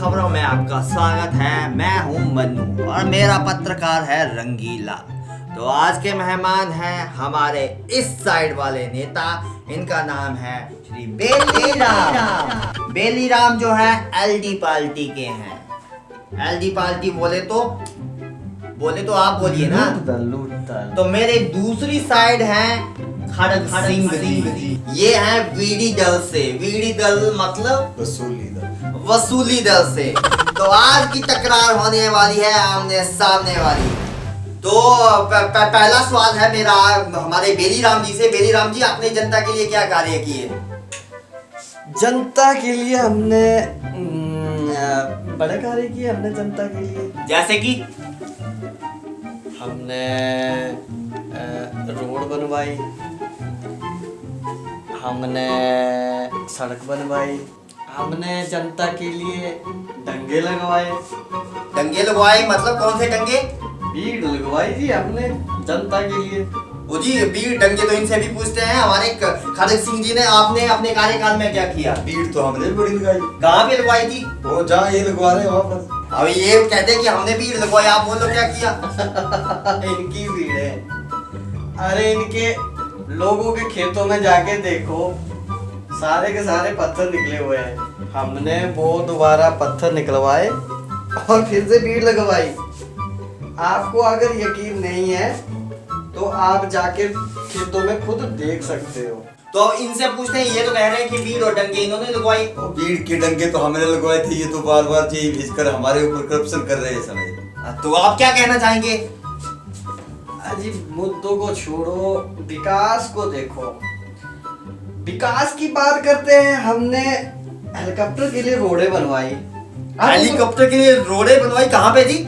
खबरों में आपका स्वागत है। मैं हूं मन्नू और मेरा पत्रकार है रंगीला। तो आज के मेहमान हैं हमारे इस साइड वाले नेता। इनका नाम है श्री बेलीराम। बेलीराम जो है एलडी पार्टी के हैं। एलडी पार्टी बोले तो आप बोलिए ना। तो मेरे दूसरी साइड है खड़ग सिंह जी। ये है वीडी दल से। वीडी दल मतलब वसूली दल से। तो आज की टकरार होने वाली है आमने सामने वाली। तो पहला सवाल है मेरा हमारे बेलीराम जी से। बेलीराम जी, आपने जनता के लिए क्या कार्य किए? जनता के लिए हमने बड़े कार्य किए। हमने जनता के लिए जैसे कि हमने रोड बनवाई, हमने सड़क बनवाई, हमने जनता के लिए दंगे लगवाए। दंगे लगवाए मतलब कौन से दंगे? भीड़ लगवाई जी हमने जनता के लिए। वो जी भीड़ दंगे तो इनसे भी पूछते हैं। हमारे खड़ग सिंह जी ने आपने अपने कार्यकाल में क्या किया? भीड़ तो हमने भी बड़ी लगाई। कहाँ पे लगवाई थी? वो जहाँ ये लगवा रहे हैं वहाँ पर। अब ये कहते हैं कि हमने भीड़ लगवाई, आप बोलो क्या किया? इनकी भीड़ है। अरे इनके लोगों के खेतों में जाके देखो, सारे के सारे पत्थर निकले हुए हैं। हमने वो दोबारा पत्थर निकलवाए और फिर से भीड़ लगवाई। आपको अगर यकीन नहीं है तो आप जाके खेतों में खुद देख सकते हो। तो अब इनसे पूछते हैं, ये तो कह रहे हैं कि भीड़ और दंगे इन्होंने लगवाई। और भीड़ के डंगे तो हमने लगवाए थे। ये तो बार बार यही भेजकर हमारे ऊपर करप्शन कर रहे हैं समय। तो आप क्या कहना चाहेंगे? अजी मुद्दों को छोड़ो, विकास को देखो। विकास की बात करते हैं। हमने हेलीकॉप्टर के लिए रोडें बनवाई। हेलीकॉप्टर के लिए रोडें बनवाई कहाँ पे जी?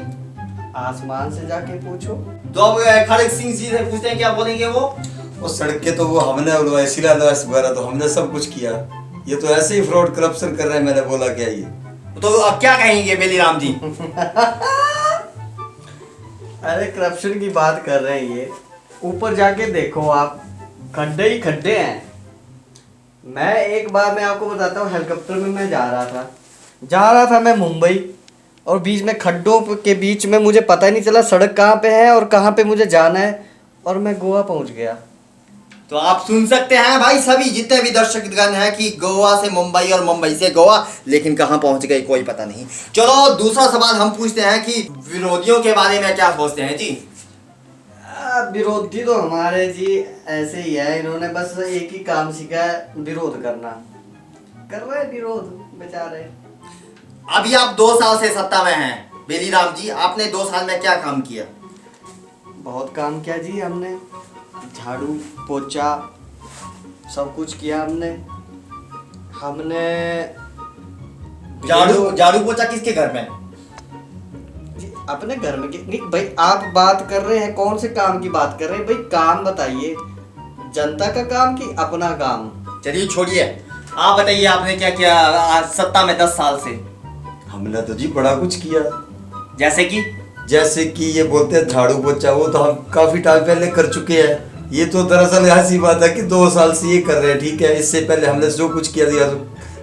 आसमान से जाके पूछो। तो अब खड़ग सिंह जी से पूछते हैं, क्या बोलेंगे वो? और सड़कें तो वो हमने बनवाई, शिलान्यास वगैरह तो हमने सब कुछ किया। ये तो ऐसे ही फ्रॉड करप्शन कर रहे हैं। मैंने बोला क्या ये? तो अब क्या कहेंगे बेलीराम जी? अरे करप्शन की बात कर रहे हैं ये। ऊपर जाके देखो आप, खड्डे ही खड्डे हैं। एक बार मैं आपको बताता हूँ, हेलीकॉप्टर में मैं जा रहा था मैं मुंबई, और बीच में खड्डों के बीच में मुझे पता ही नहीं चला सड़क कहाँ पे है और कहाँ पे मुझे जाना है, और मैं गोवा पहुँच गया। तो आप सुन सकते हैं भाई सभी जितने भी दर्शकगण हैं कि गोवा से मुंबई और मुंबई से गोवा, लेकिन कहाँ पहुंच गए कोई पता नहीं। चलो दूसरा सवाल हम पूछते हैं कि विरोधियों के बारे में क्या सोचते हैं जी? विरोधी तो हमारे जी ऐसे ही है। इन्होंने बस एक ही काम सीखा है, विरोध करना। कर रहे हैं विरोध बेचारे। अभी आप 2 साल से सत्ता में हैं बेलीराम जी, आपने 2 साल में क्या काम किया? बहुत काम किया जी हमने। झाड़ू पोछा सब कुछ किया हमने। झाड़ू पोछा किसके घर में? जी अपने घर में। नहीं भाई, आप बात कर रहे हैं कौन से काम की बात कर रहे हैं? भाई काम बताइए, जनता का काम कि अपना काम? चलिए छोड़िए, आप बताइए आपने क्या किया आज सत्ता में 10 साल से? हमने तो जी बड़ा कुछ किया। जैसे कि ये बोलते हैं झाड़ू पोछा, वो तो हम काफी टाइम पहले कर चुके हैं। ये तो दरअसल ऐसी बात है कि 2 साल से ये कर रहे हैं, ठीक है। इससे पहले हमने जो कुछ किया दिया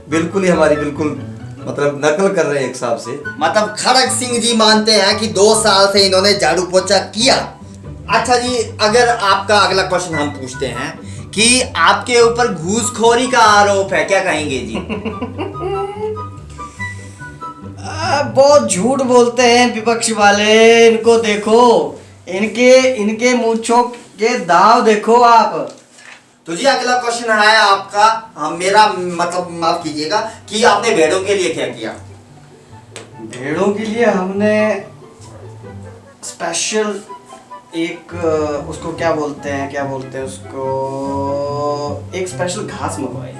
बिल्कुल ही हमारी मतलब नकल कर रहे हैं एक हिसाब से। मतलब खड़ग सिंह जी मानते हैं कि 2 साल से इन्होंने झाड़ू पोछा किया। अच्छा जी, अगर आपका अगला क्वेश्चन हम पूछते हैं कि आपके ऊपर घूसखोरी का आरोप है, क्या कहेंगे जी? बहुत झूठ बोलते हैं विपक्ष वाले। इनको देखो, इनके मूंछों के दाव देखो आप। तो जी अगला क्वेश्चन है आपका, मेरा मतलब माफ कीजिएगा, कि आपने भेड़ों के लिए क्या किया? भेड़ों के लिए हमने स्पेशल एक उसको क्या बोलते हैं उसको, एक स्पेशल घास मंगवाई।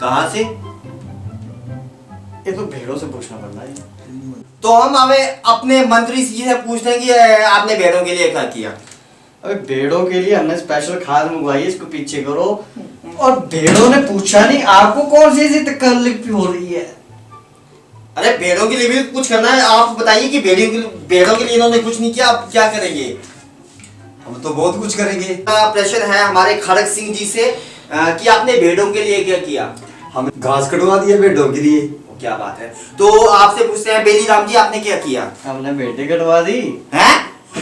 कहाँ से? ये तो भेड़ों से पूछना पड़ता है। तो हम हमें अपने मंत्री जी से पूछते हैं कि आपने भेड़ों के लिए क्या किया? अबे भेड़ों के लिए हमने स्पेशल खाद मंगवाई है, इसको पीछे करो। और भेड़ों ने पूछा नहीं, आपको कौन सी तकलीफ हो रही है? अरे भेड़ों के लिए भी कुछ करना है। आप बताइए कि भेड़ों के लिए इन्होंने कुछ नहीं किया, आप क्या करेंगे? हम तो बहुत कुछ करेंगे। प्रेशर है हमारे खड़ग सिंह जी से कि आपने भेड़ों के लिए क्या किया? हम घास कटवा दिया भेड़ों के लिए। क्या बात है। तो आपसे पूछते हैं बेली राम जी, आपने क्या किया? हमने बेटे कटवा दी। हैं?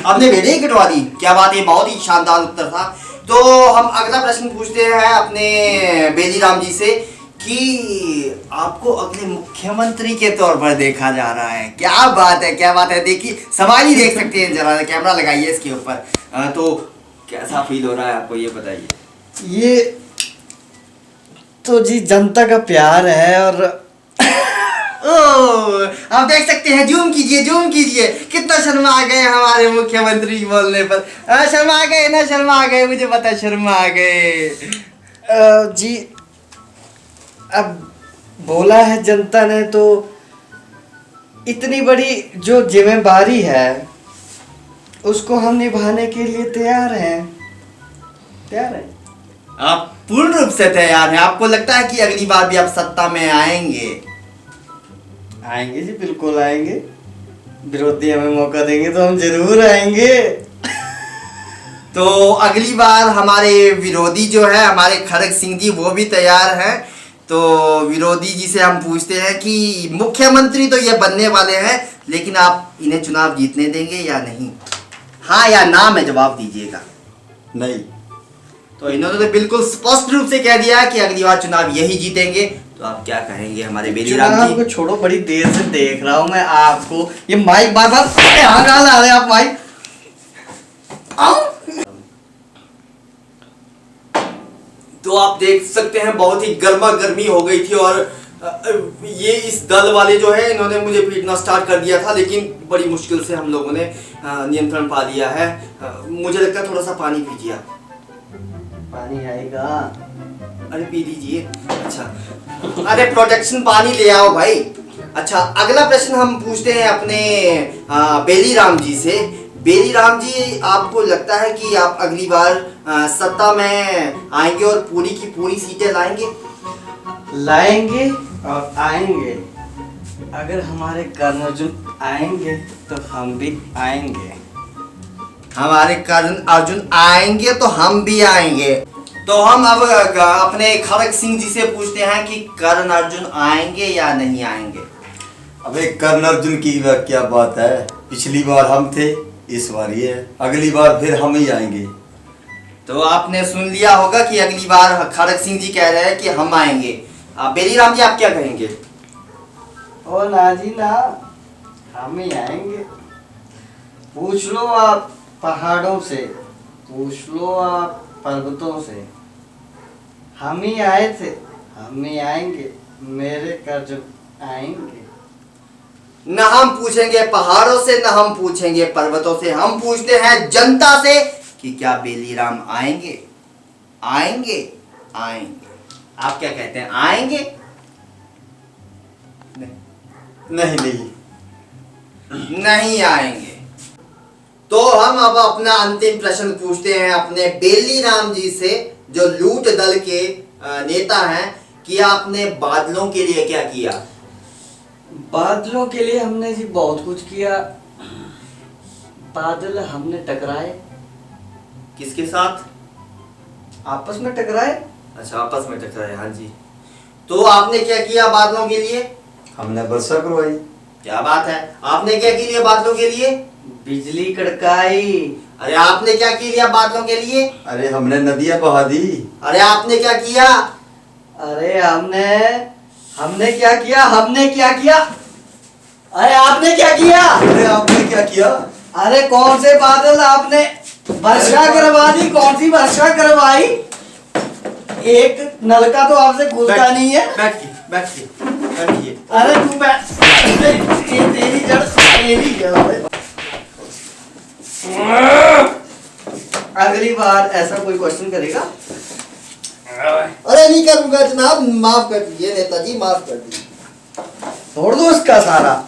आपने बेटे ही कटवा दी? क्या बात है, बहुत ही शानदार उत्तर था। तो हम अगला प्रश्न पूछते हैं अपने बेली राम जी से कि आपको अगले मुख्यमंत्री के तौर पर देखा जा रहा है। क्या बात है, क्या बात है। देखिए सवाल ही देख सकते हैं, जरा कैमरा लगाइए इसके ऊपर। तो कैसा फील हो रहा है आपको, ये बताइए। ये तो जी जनता का प्यार है। और आप देख सकते हैं, जूम कीजिए, जूम कीजिए, कितना शर्मा गए हमारे मुख्यमंत्री बोलने पर। शर्मा गए ना, शर्मा गए, मुझे पता है शर्मा गए। जी अब बोला है जनता ने तो इतनी बड़ी जो जिम्मेदारी है उसको हम निभाने के लिए तैयार हैं। आप पूर्ण रूप से तैयार हैं? आपको लगता है कि अगली बार भी आप सत्ता में आएंगे? आएंगे जी, बिल्कुल आएंगे। विरोधी हमें मौका देंगे तो हम जरूर आएंगे। तो अगली बार हमारे विरोधी जो है, हमारे खड़ग सिंह जी, वो भी तैयार हैं। तो विरोधी जी से हम पूछते हैं कि मुख्यमंत्री तो ये बनने वाले हैं, लेकिन आप इन्हें चुनाव जीतने देंगे या नहीं? हाँ या ना में जवाब दीजिएगा। नहीं। तो इन्होंने तो बिल्कुल स्पष्ट रूप से कह दिया कि अगली बार चुनाव यही जीतेंगे। तो आप क्या कहेंगे हमारे बेली राम जी? को छोड़ो, बड़ी देर से देख रहा हूँ मैं आपको। ये माइक बार बार यहाँ कहाँ ला रहे हैं आप माइक? तो आप देख सकते हैं बहुत ही गर्मा गर्मी हो गई थी और ये इस दल वाले जो है इन्होंने मुझे पीटना स्टार्ट कर दिया था, लेकिन बड़ी मुश्किल से हम लोगों ने नियंत्रण पा लिया है। मुझे लगता है थोड़ा सा पानी पीजिए आप। पानी आएगा? अरे पी लीजिए। अच्छा, अरे प्रोटेक्शन पानी ले आओ भाई। अच्छा, अगला प्रश्न हम पूछते हैं अपने बेली राम जी से। बेली राम जी, आपको लगता है कि आप अगली बार सत्ता में आएंगे और पूरी की पूरी सीटें लाएंगे? लाएंगे और आएंगे। अगर हमारे कर्ण अर्जुन आएंगे तो हम भी आएंगे। हमारे कर्ण अर्जुन आएंगे तो हम भी आएंगे। तो हम अब अपने खड़ग सिंह जी से पूछते हैं कि कर्ण अर्जुन आएंगे या नहीं आएंगे? अबे कर्ण अर्जुन की क्या बात है, पिछली बार हम थे, इस बार ये है, अगली बार फिर हम ही आएंगे। तो आपने सुन लिया होगा कि अगली बार खड़ग सिंह जी कह रहे हैं कि हम आएंगे। बेली राम जी, आप क्या कहेंगे? ओ ना जी ना, हम ही आएंगे। पूछ लो आप पहाड़ों से, पूछ लो आप पर्वतों से, हम ही आए थे, हम ही आएंगे। मेरे कर्ज आएंगे। न हम पूछेंगे पहाड़ों से, न हम पूछेंगे पर्वतों से, हम पूछते हैं जनता से कि क्या बेली राम आएंगे? आएंगे? आएंगे? आप क्या कहते हैं, आएंगे? नहीं नहीं आएंगे। तो हम अब अपना अंतिम प्रश्न पूछते हैं अपने बेली राम जी से, जो लूट दल के नेता हैं, कि आपने बादलों के लिए क्या किया? बादलों के लिए हमने जी बहुत कुछ किया। बादल हमने टकराए। किसके साथ? आपस में टकराए। अच्छा, आपस में टकराए, हाँ जी। तो आपने क्या किया बादलों के लिए? हमने वर्षा करवाई। क्या बात है। आपने क्या किया बादलों के लिए? बिजली कड़काई। अरे आपने क्या किया बादलों के लिए? अरे हमने नदियां बहा दी। अरे आपने क्या किया? अरे हमने क्या किया? हमने क्या किया? अरे आपने क्या किया? अरे आपने क्या किया? अरे कौन से बादल आपने वर्षा करवा दी? कौन सी वर्षा करवाई? एक नलका तो आपसे खुलता नहीं है। बैठिए। अरे तू बैठ। तेरी जड़ मेरी जड़। अगली बार ऐसा कोई क्वेश्चन करेगा? अरे नहीं करूंगा जनाब, माफ कर दीजिए नेताजी, माफ कर दीजिए। छोड़ दो इसका सारा।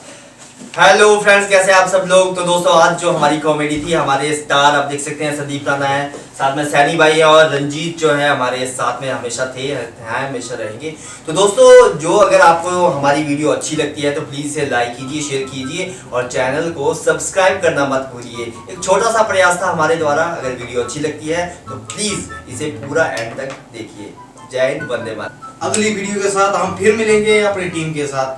हेलो फ्रेंड्स, कैसे आप सब लोग? तो दोस्तों, आज जो हमारी कॉमेडी थी, हमारे स्टार आप देख सकते हैं संदीप राणा है, साथ में सैनी भाई है और रंजीत जो है हमारे साथ में हमेशा थे, हैं, हमेशा रहेंगे। तो दोस्तों, जो अगर आपको हमारी वीडियो अच्छी लगती है तो प्लीज़ इसे लाइक कीजिए, शेयर कीजिए और चैनल को सब्सक्राइब करना मत भूलिए। एक छोटा सा प्रयास था हमारे द्वारा। अगर वीडियो अच्छी लगती है तो प्लीज़ इसे पूरा एंड तक देखिए। जय हिंद, वंदे मातरम। अगली वीडियो के साथ हम फिर मिलेंगे अपनी टीम के साथ।